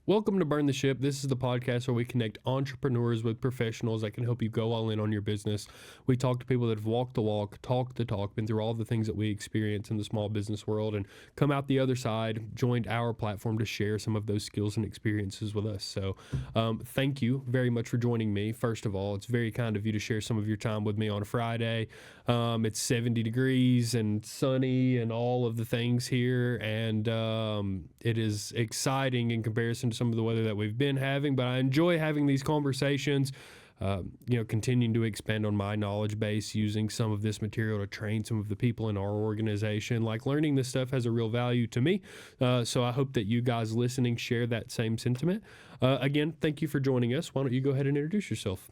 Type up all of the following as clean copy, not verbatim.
Welcome to Burn the Ship. This is the podcast where we connect entrepreneurs with professionals that can help you go all in on your business. We talk to people that have walked the walk, talked the talk, been through all the things that we experience in the small business world, and come out the other side, joined our platform to share some of those skills and experiences with us. So thank you very much for joining me. First of all, it's very kind of you to share some of your time with me on a Friday. It's 70 degrees and sunny and all of the things here, and it is exciting in comparison to some of the weather that we've been having, but I enjoy having these conversations, continuing to expand on my knowledge base, using some of this material to train some of the people in our organization. Like, learning this stuff has a real value to me, so I hope that you guys listening share that same sentiment. Again, thank you for joining us. Why don't you go ahead and introduce yourself?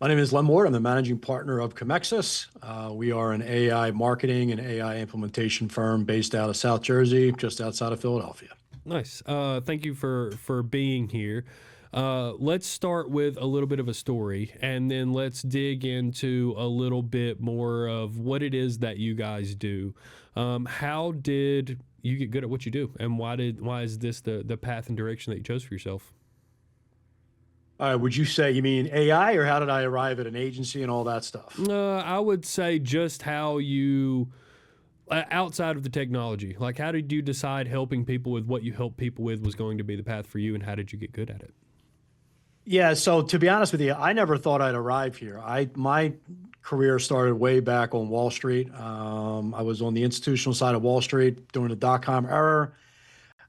My name is Len Ward. I'm the managing partner of Commexis. We are an AI marketing and AI implementation firm based out of South Jersey, just outside of Philadelphia. Nice. Thank you for being here. Let's start with a little bit of a story, and then let's dig into a little bit more of what it is that you guys do. How did you get good at what you do, and why is this the path and direction that you chose for yourself? Would you say you mean AI, or how did I arrive at an agency and all that stuff? I would say just how you, outside of the technology, like, how did you decide helping people with what you help people with was going to be the path for you, and how did you get good at it? Yeah, so to be honest with you, I never thought I'd arrive here. My career started way back on Wall Street. I was on the institutional side of Wall Street during the dot-com era.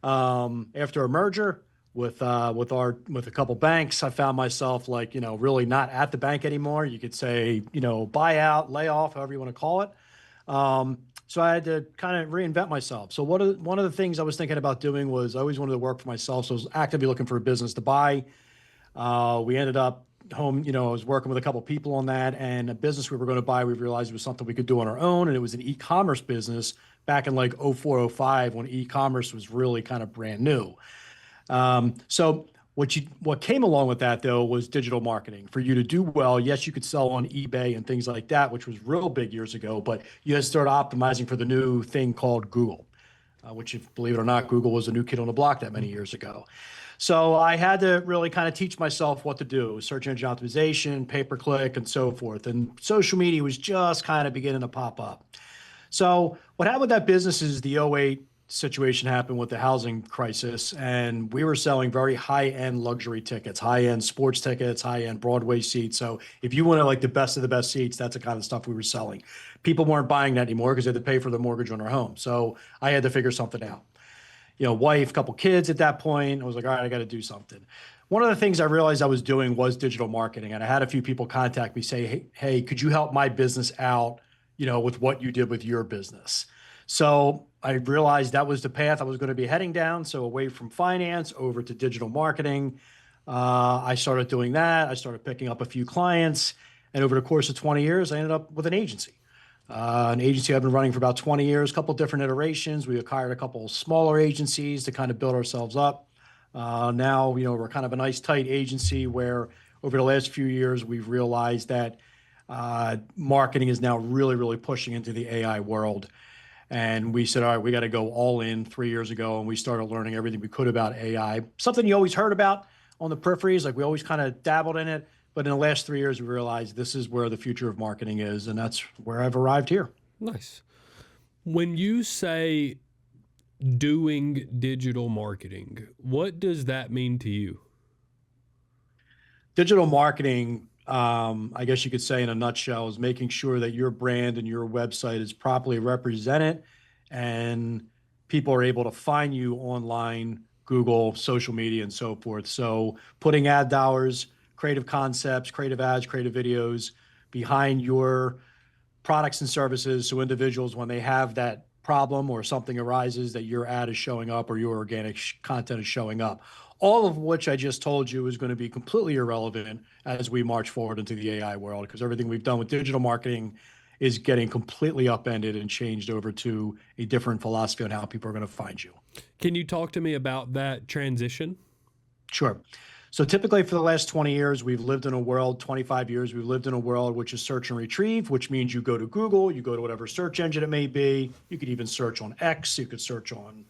After a merger with a couple banks, I found myself really not at the bank anymore. You could say, buyout, layoff, however you want to call it. So I had to kind of reinvent myself. So one of the things I was thinking about doing was I always wanted to work for myself. So I was actively looking for a business to buy. We ended up home, I was working with a couple people on that, and a business we were going to buy, we realized it was something we could do on our own. And it was an e-commerce business back in like 04, 05, when e-commerce was really kind of brand new. So what came along with that, though, was digital marketing. For you to do well, yes, you could sell on eBay and things like that, which was real big years ago, but you had to start optimizing for the new thing called Google, which, if believe it or not, Google was a new kid on the block that many years ago. So I had to really kind of teach myself what to do: search engine optimization, pay-per-click, and so forth. And social media was just kind of beginning to pop up. So what happened with that business is the '08 situation happened with the housing crisis, and we were selling very high-end luxury tickets, high-end sports tickets, high-end Broadway seats. So if you wanted like the best of the best seats, that's the kind of stuff we were selling. People weren't buying that anymore because they had to pay for the mortgage on their home. So I had to figure something out. Wife, couple kids at that point. I was like, all right, I got to do something. One of the things I realized I was doing was digital marketing, and I had a few people contact me, say, hey, could you help my business out, with what you did with your business? So I realized that was the path I was going to be heading down. So away from finance over to digital marketing. I started doing that. I started picking up a few clients. And over the course of 20 years, I ended up with an agency. An agency I've been running for about 20 years, a couple different iterations. We acquired a couple smaller agencies to kind of build ourselves up. Now, we're kind of a nice, tight agency where over the last few years, we've realized that marketing is now really, really pushing into the AI world. And we said, all right, we got to go all in 3 years ago. And we started learning everything we could about AI. Something you always heard about on the peripheries, like we always kind of dabbled in it. But in the last 3 years, we realized this is where the future of marketing is. And that's where I've arrived here. Nice. When you say doing digital marketing, what does that mean to you? Digital marketing, I guess you could say in a nutshell, is making sure that your brand and your website is properly represented and people are able to find you online, Google, social media, and so forth. So putting ad dollars, creative concepts, creative ads, creative videos behind your products and services. So individuals, when they have that problem or something arises, that your ad is showing up or your organic content is showing up. All of which I just told you is going to be completely irrelevant as we march forward into the AI world, because everything we've done with digital marketing is getting completely upended and changed over to a different philosophy on how people are going to find you. Can you talk to me about that transition? Sure. So typically for the last 20 years, we've lived in a world, 25 years, we've lived in a world which is search and retrieve, which means you go to Google, you go to whatever search engine it may be. You could even search on X, you could search on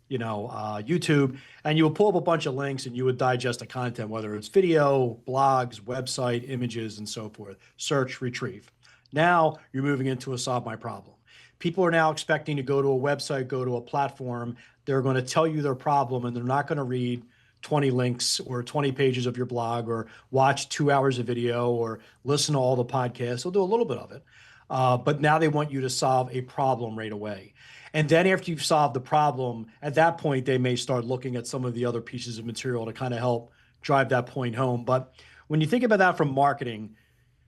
YouTube, and you would pull up a bunch of links and you would digest the content, whether it's video, blogs, website, images, and so forth. Search, retrieve. Now you're moving into a solve my problem. People are now expecting to go to a website, go to a platform. They're going to tell you their problem, and they're not going to read 20 links or 20 pages of your blog or watch 2 hours of video or listen to all the podcasts. They'll do a little bit of it. But now they want you to solve a problem right away. And then after you've solved the problem, at that point, they may start looking at some of the other pieces of material to kind of help drive that point home. But when you think about that from marketing,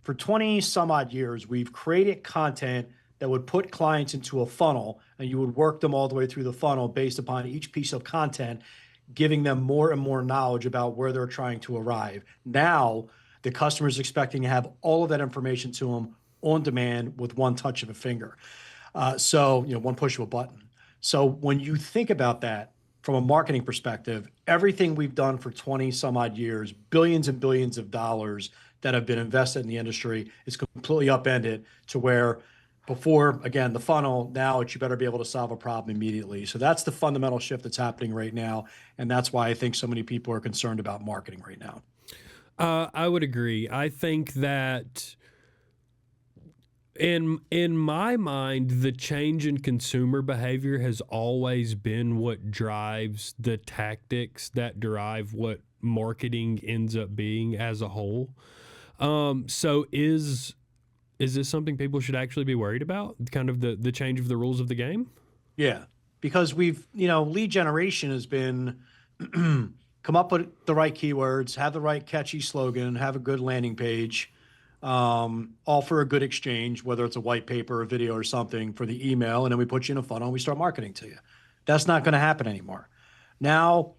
for 20 some odd years, we've created content that would put clients into a funnel, and you would work them all the way through the funnel based upon each piece of content, giving them more and more knowledge about where they're trying to arrive. Now, the customer is expecting to have all of that information to them on demand with one touch of a finger. One push of a button. So when you think about that from a marketing perspective, everything we've done for 20 some odd years, billions and billions of dollars that have been invested in the industry, is completely upended to where before, again, the funnel, now it's you better be able to solve a problem immediately. So that's the fundamental shift that's happening right now. And that's why I think so many people are concerned about marketing right now. I would agree. I think that in my mind, the change in consumer behavior has always been what drives the tactics that drive what marketing ends up being as a whole. So is this something people should actually be worried about? Kind of the change of the rules of the game? Yeah, because lead generation has been come up with the right keywords, have the right catchy slogan, have a good landing page, offer a good exchange, whether it's a white paper, a video, or something for the email, and then we put you in a funnel and we start marketing to you. That's not going to happen anymore. Now,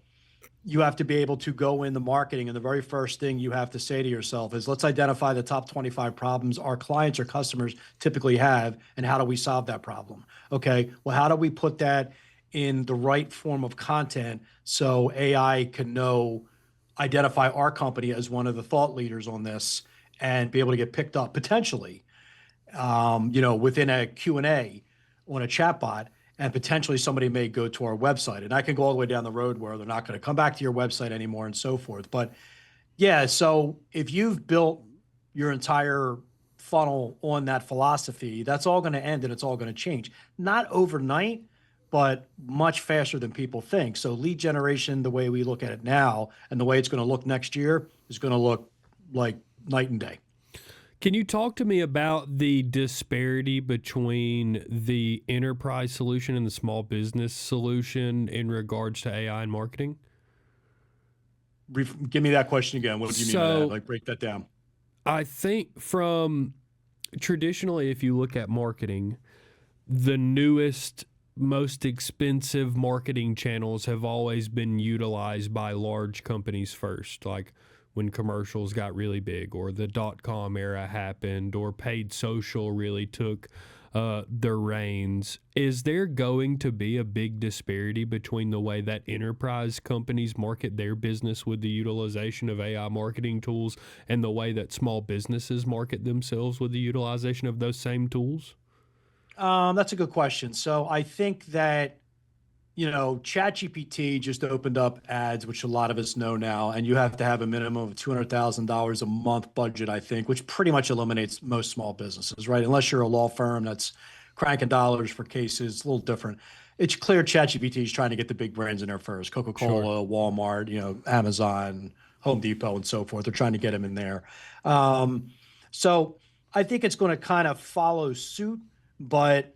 you have to be able to go in the marketing, and the very first thing you have to say to yourself is, let's identify the top 25 problems our clients or customers typically have, and how do we solve that problem? Okay, well, how do we put that in the right form of content so AI can identify our company as one of the thought leaders on this and be able to get picked up potentially, within a Q&A on a chatbot, and potentially somebody may go to our website, and I can go all the way down the road where they're not going to come back to your website anymore and so forth. But yeah, so if you've built your entire funnel on that philosophy, that's all going to end and it's all going to change. Not overnight, but much faster than people think. So lead generation, the way we look at it now and the way it's going to look next year, is going to look like night and day. Can you talk to me about the disparity between the enterprise solution and the small business solution in regards to AI and marketing? Give me that question again. What do you mean by that? Like, break that down. I think from traditionally, if you look at marketing, the newest, most expensive marketing channels have always been utilized by large companies first, like when commercials got really big, or the .com era happened, or paid social really took the reins. Is there going to be a big disparity between the way that enterprise companies market their business with the utilization of AI marketing tools and the way that small businesses market themselves with the utilization of those same tools? That's a good question. So I think that ChatGPT just opened up ads, which a lot of us know now, and you have to have a minimum of $200,000 a month budget, I think, which pretty much eliminates most small businesses, right? Unless you're a law firm that's cranking dollars for cases, it's a little different. It's clear ChatGPT is trying to get the big brands in there first: Coca-Cola, Sure. Walmart, Amazon, Home Depot, and so forth. They're trying to get them in there. So I think it's going to kind of follow suit, but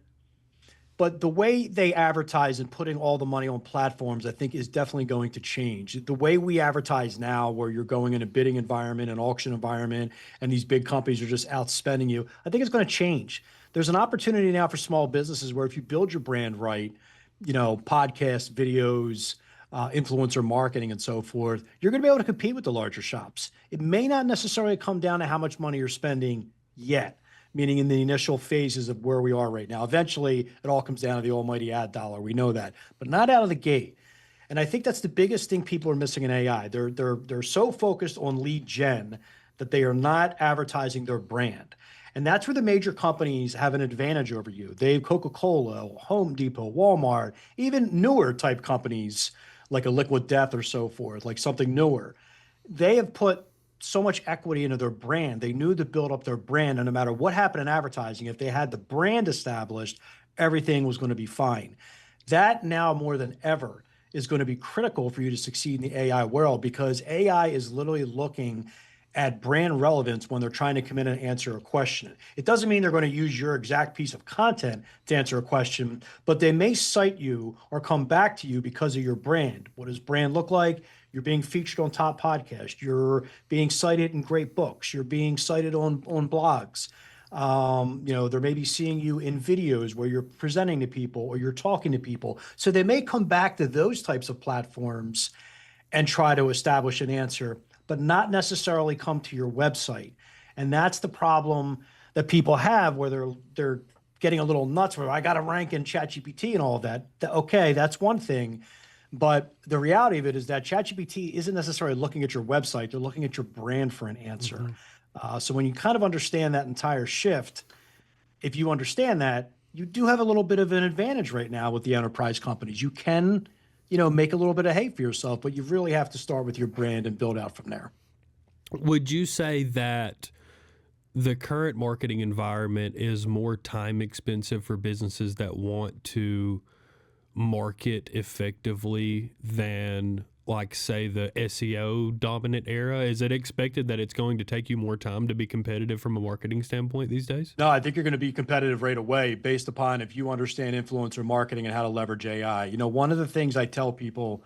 the way they advertise and putting all the money on platforms, I think, is definitely going to change. The way we advertise now, where you're going in a bidding environment, an auction environment, and these big companies are just outspending you, I think it's going to change. There's an opportunity now for small businesses where if you build your brand right, podcasts, videos, influencer marketing, and so forth, you're going to be able to compete with the larger shops. It may not necessarily come down to how much money you're spending yet, meaning in the initial phases of where we are right now. Eventually, it all comes down to the almighty ad dollar. We know that, but not out of the gate. And I think that's the biggest thing people are missing in AI. They're so focused on lead gen that they are not advertising their brand. And that's where the major companies have an advantage over you. They Coca-Cola, Home Depot, Walmart, even newer type companies like a Liquid Death or so forth, like something newer. They have put so much equity into their brand. They knew to build up their brand. And no matter what happened in advertising, if they had the brand established, everything was going to be fine. That now more than ever is going to be critical for you to succeed in the AI world, because AI is literally looking at brand relevance when they're trying to come in and answer a question. It doesn't mean they're going to use your exact piece of content to answer a question, but they may cite you or come back to you because of your brand. What does brand look like? You're being featured on top podcasts. You're being cited in great books. You're being cited on blogs. They're maybe seeing you in videos where you're presenting to people or you're talking to people. So they may come back to those types of platforms and try to establish an answer, but not necessarily come to your website. And that's the problem that people have, where they're getting a little nuts where I got to rank in ChatGPT and all of that. Okay, that's one thing. But the reality of it is that ChatGPT isn't necessarily looking at your website. They're looking at your brand for an answer. So when you kind of understand that entire shift, if you understand that, you do have a little bit of an advantage right now with the enterprise companies. You can, make a little bit of hay for yourself, but you really have to start with your brand and build out from there. Would you say that the current marketing environment is more time expensive for businesses that want to market effectively than, like, say, the SEO dominant era? Is it expected that it's going to take you more time to be competitive from a marketing standpoint these days? No, I think you're going to be competitive right away based upon if you understand influencer marketing and how to leverage AI. One of the things I tell people,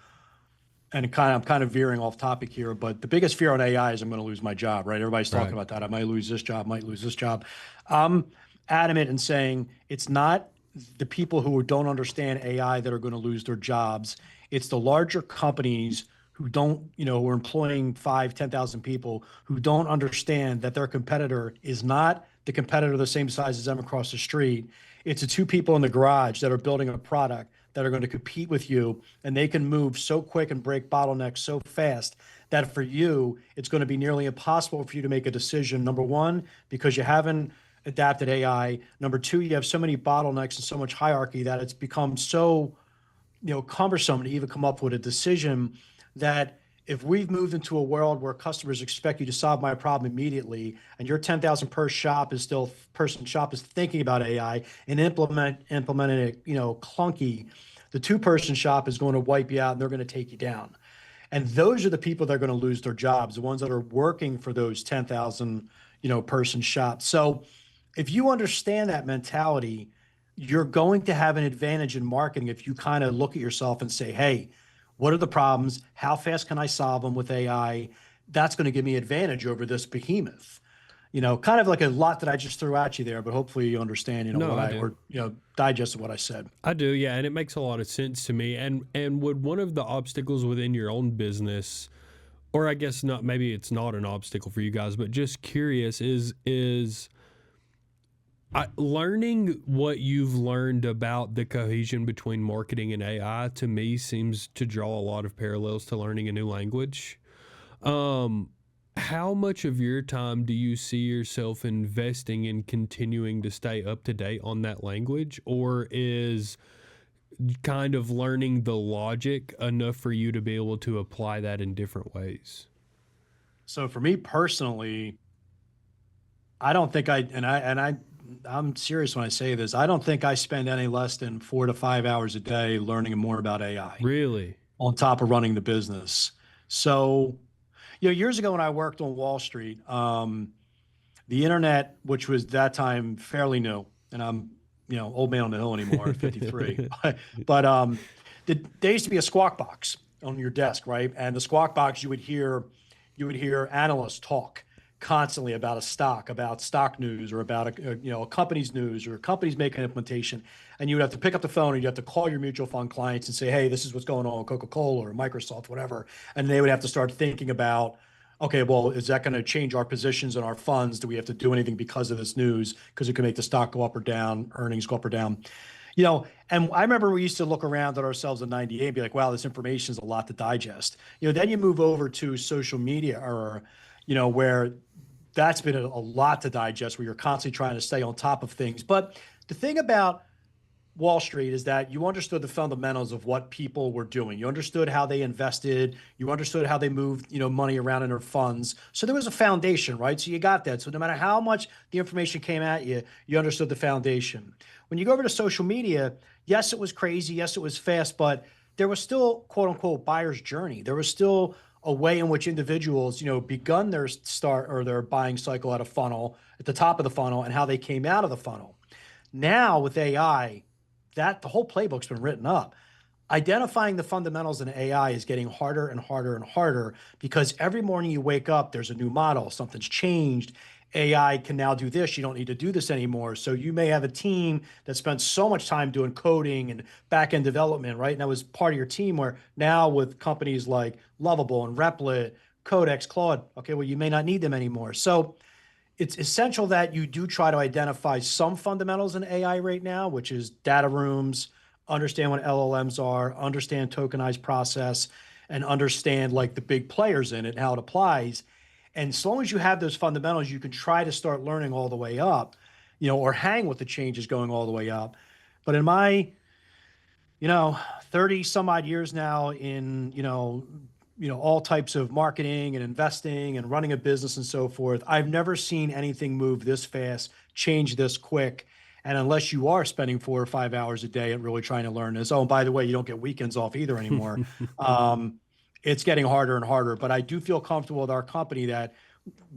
and I'm kind of veering off topic here, but the biggest fear on AI is I'm going to lose my job, right? Everybody's talking about that. I might lose this job, might lose this job. I'm adamant in saying it's not the people who don't understand AI that are going to lose their jobs. It's the larger companies who don't, who are employing 5,000, 10,000 people, who don't understand that their competitor is not the competitor the same size as them across the street. It's the two people in the garage that are building a product that are going to compete with you, and they can move so quick and break bottlenecks so fast that for you, it's going to be nearly impossible for you to make a decision. Number one, because you haven't adapted AI. Number two, you have so many bottlenecks and so much hierarchy that it's become so, cumbersome to even come up with a decision, that if we've moved into a world where customers expect you to solve my problem immediately, and your 10,000 person shop is thinking about AI and implementing it, clunky, the 2-person shop is going to wipe you out and they're going to take you down. And those are the people that are going to lose their jobs, the ones that are working for those 10,000, person shops. So if you understand that mentality, you're going to have an advantage in marketing if you kind of look at yourself and say, hey, what are the problems? How fast can I solve them with AI? That's going to give me advantage over this behemoth. Kind of like a lot that I just threw at you there, but hopefully you understand, digested what I said. I do, yeah, and it makes a lot of sense to me. And would one of the obstacles within your own business, or I guess not, maybe it's not an obstacle for you guys, but just curious, is learning what you've learned about the cohesion between marketing and AI, to me, seems to draw a lot of parallels to learning a new language. How much of your time do you see yourself investing in continuing to stay up to date on that language, or is kind of learning the logic enough for you to be able to apply that in different ways? So for me personally, I don't think I'm serious when I say this. I don't think I spend any less than 4 to 5 hours a day learning more about AI. Really? On top of running the business. So, years ago when I worked on Wall Street, the internet, which was that time fairly new, and I'm, old man on the hill anymore at 53, but there used to be a squawk box on your desk, right? And the squawk box, you would hear analysts talk constantly about a stock, about stock news, or about a company's news, or companies making an implementation, and you would have to pick up the phone and you have to call your mutual fund clients and say, hey, this is what's going on with Coca-Cola or Microsoft, whatever, and they would have to start thinking about, okay, well, is that going to change our positions in our funds? Do we have to do anything because of this news? Because it could make the stock go up or down, earnings go up or down. And I remember we used to look around at ourselves in 98 and be like, wow, this information is a lot to digest. Then you move over to social media, or, where that's been a lot to digest where you're constantly trying to stay on top of things. But the thing about Wall Street is that you understood the fundamentals of what people were doing. You understood how they invested. You understood how they moved, money around in their funds. So there was a foundation, right? So you got that. So no matter how much the information came at you, you understood the foundation. When you go over to social media, yes, it was crazy. Yes, it was fast, but there was still quote unquote buyer's journey. There was still a way in which individuals, begun their start or their buying cycle at a funnel, at the top of the funnel, and how they came out of the funnel. Now with AI, that the whole playbook's been written up. Identifying the fundamentals in AI is getting harder and harder and harder because every morning you wake up, there's a new model, something's changed. AI can now do this. You don't need to do this anymore. So you may have a team that spent so much time doing coding and back-end development, right? And that was part of your team where now with companies like Lovable and Replit, Codex, Claude, okay, well, you may not need them anymore. So it's essential that you do try to identify some fundamentals in AI right now, which is data rooms, understand what LLMs are, understand tokenized process, and understand like the big players in it and how it applies. And as long as you have those fundamentals, you can try to start learning all the way up, or hang with the changes going all the way up. But in my, 30 some odd years now in, all types of marketing and investing and running a business and so forth, I've never seen anything move this fast, change this quick. And unless you are spending 4 or 5 hours a day at really trying to learn this, oh, and by the way, you don't get weekends off either anymore. It's getting harder and harder. But I do feel comfortable with our company that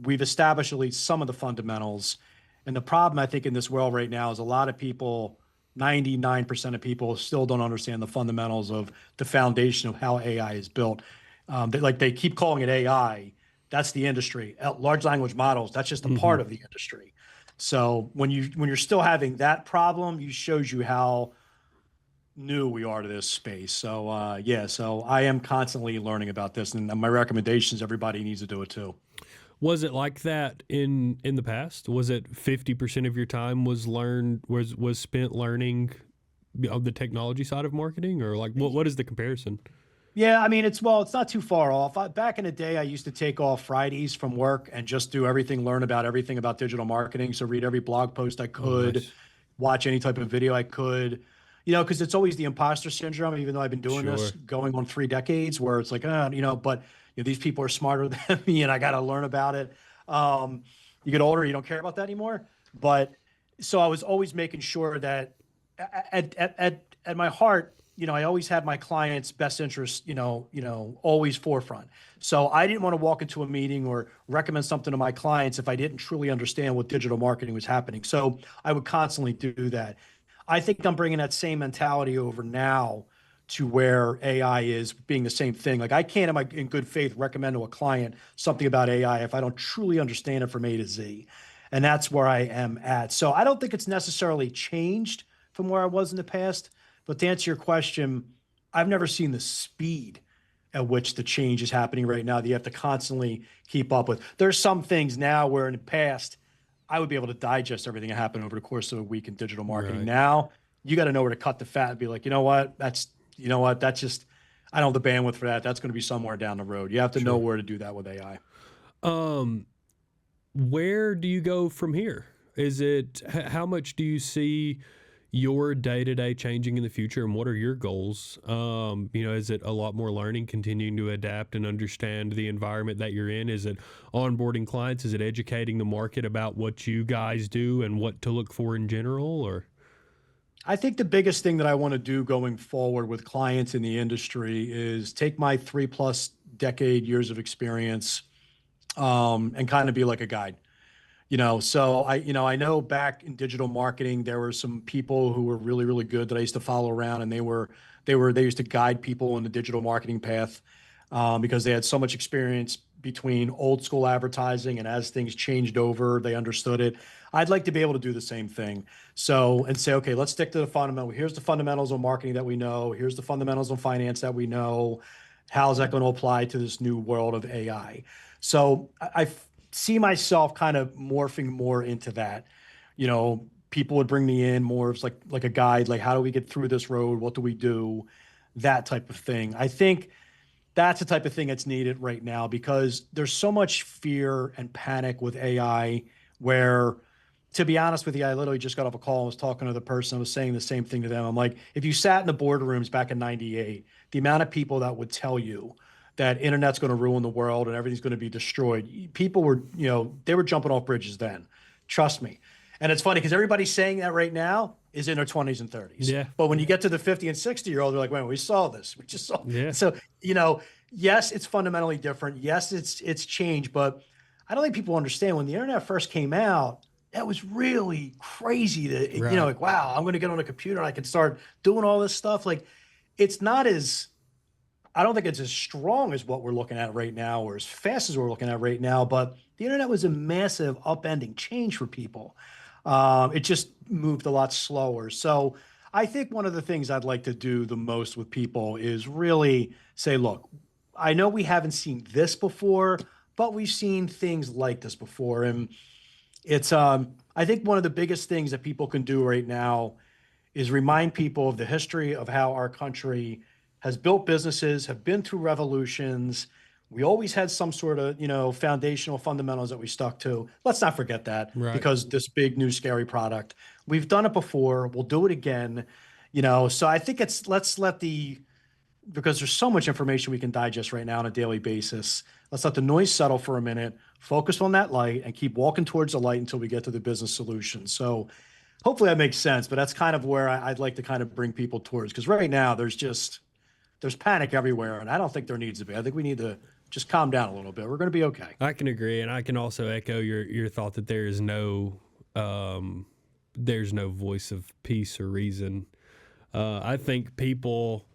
we've established at least some of the fundamentals. And the problem, I think, in this world right now is a lot of people, 99% of people still don't understand the fundamentals of the foundation of how AI is built. They keep calling it AI. That's the industry. Large language models, that's just a part of the industry. So when you're still having that problem, it shows you how new we are to this space. So so I am constantly learning about this, and my recommendations, everybody needs to do it too. Was it like that in the past? Was it 50% of your time was spent learning the technology side of marketing, or like what is the comparison? Yeah, I mean, it's not too far off. Back in the day, I used to take off Fridays from work and just do everything, learn about everything about digital marketing. So read every blog post I Oh, could, nice. watch any type of video I could, because it's always the imposter syndrome, even though I've been doing this Sure. going on 3 decades, where it's like, but these people are smarter than me and I got to learn about it. You get older, you don't care about that anymore. But so I was always making sure that at my heart, I always had my client's best interest, always forefront. So I didn't want to walk into a meeting or recommend something to my clients if I didn't truly understand what digital marketing was happening. So I would constantly do that. I think I'm bringing that same mentality over now to where AI is being the same thing. Like I can't, in good faith, recommend to a client something about AI if I don't truly understand it from A to Z. And that's where I am at. So I don't think it's necessarily changed from where I was in the past. But to answer your question, I've never seen the speed at which the change is happening right now that you have to constantly keep up with. There's some things now where in the past, I would be able to digest everything that happened over the course of a week in digital marketing. Right. Now, you got to know where to cut the fat and be like, that's just, I don't have the bandwidth for that. That's going to be somewhere down the road. You have to know Sure. where to do that with AI. Um, where do you go from here? Is it how much do you see your day-to-day changing in the future, and what are your goals? Is it a lot more learning, continuing to adapt and understand the environment that you're in? Is it onboarding clients? Is it educating the market about what you guys do and what to look for in general? Or I think the biggest thing that I want to do going forward with clients in the industry is take my 3+ decade years of experience, and kind of be like a guide. So I know back in digital marketing, there were some people who were really, really good that I used to follow around, and they used to guide people in the digital marketing path, because they had so much experience between old school advertising and as things changed over, they understood it. I'd like to be able to do the same thing. So, and say, okay, let's stick to the fundamental. Here's the fundamentals on marketing that we know. Here's the fundamentals on finance that we know. How's that going to apply to this new world of AI? So I see myself kind of morphing more into that. People would bring me in more as like a guide, like how do we get through this road? What do we do? That type of thing. I think That's the type of thing that's needed right now because there's so much fear and panic with AI where, to be honest with you, I literally just got off a call and was talking to the person. I was saying the same thing to them. I'm like, if you sat in the boardrooms back in 98, the amount of people that would tell you that internet's going to ruin the world and everything's going to be destroyed, people were, they were jumping off bridges then. Trust me. And it's funny because everybody saying that right now is in their 20s and 30s. Yeah. But when you get to the 50 and 60-year-old, they're like, wait, we saw this. We just saw. Yeah. So, yes, it's fundamentally different. Yes, it's changed. But I don't think people understand when the internet first came out, that was really crazy to, Right. like, wow, I'm going to get on a computer and I can start doing all this stuff. Like, it's not as, I don't think it's as strong as what we're looking at right now or as fast as we're looking at right now. But the internet was a massive upending change for people. It just moved a lot slower. So I think one of the things I'd like to do the most with people is really say, look, I know we haven't seen this before, but we've seen things like this before. And it's, I think one of the biggest things that people can do right now is remind people of the history of how our country has built businesses, have been through revolutions. We always had some sort of, foundational fundamentals that we stuck to. Let's not forget that because this big new scary product, we've done it before. We'll do it again, So I think because there's so much information we can digest right now on a daily basis. Let's let the noise settle for a minute, focus on that light and keep walking towards the light until we get to the business solution. So hopefully that makes sense, but that's kind of where I'd like to kind of bring people towards. Because right now there's panic everywhere and I don't think there needs to be. I think we need to just calm down a little bit. We're going to be okay. I can agree, and I can also echo your thought that there's no voice of peace or reason. I think people,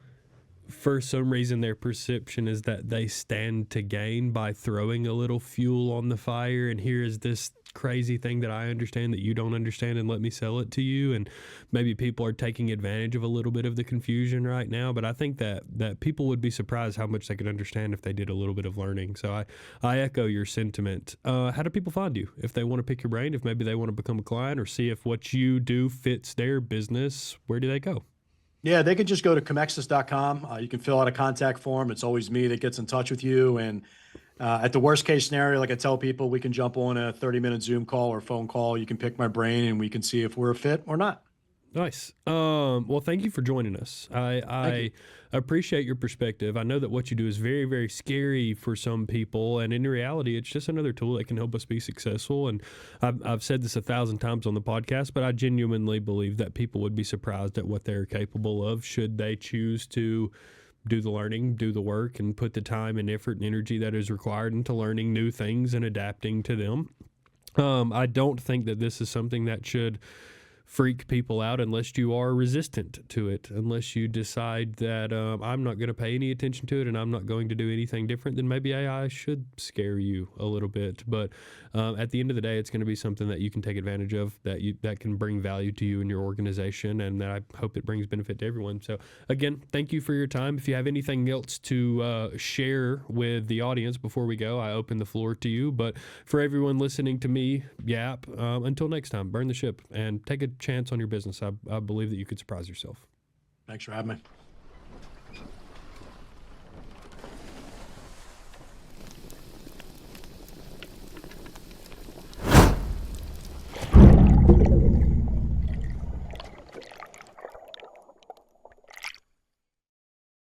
for some reason, their perception is that they stand to gain by throwing a little fuel on the fire. And here is this crazy thing that I understand that you don't understand, and let me sell it to you. And maybe people are taking advantage of a little bit of the confusion right now. But I think that people would be surprised how much they could understand if they did a little bit of learning. So I echo your sentiment. How do people find you if they want to pick your brain? If maybe they want to become a client or see if what you do fits their business, where do they go? Yeah, they can just go to Commexis.com. You can fill out a contact form. It's always me that gets in touch with you. And at the worst case scenario, like I tell people, we can jump on a 30-minute Zoom call or phone call. You can pick my brain and we can see if we're a fit or not. Nice. Well, thank you for joining us. I appreciate your perspective. I know that what you do is very, very scary for some people, and in reality, it's just another tool that can help us be successful. And I've said this 1,000 times on the podcast, but I genuinely believe that people would be surprised at what they're capable of should they choose to do the learning, do the work, and put the time and effort and energy that is required into learning new things and adapting to them. I don't think that this is something that should freak people out unless you are resistant to it, unless you decide that I'm not going to pay any attention to it and I'm not going to do anything different, then maybe AI should scare you a little bit. But at the end of the day, it's going to be something that you can take advantage of, that can bring value to you and your organization, and that I hope it brings benefit to everyone. So again, thank you for your time. If you have anything else to share with the audience before we go, I open the floor to you. But for everyone listening to me yap, until next time, burn the ship and take a chance on your business. I believe that you could surprise yourself. Thanks for having me.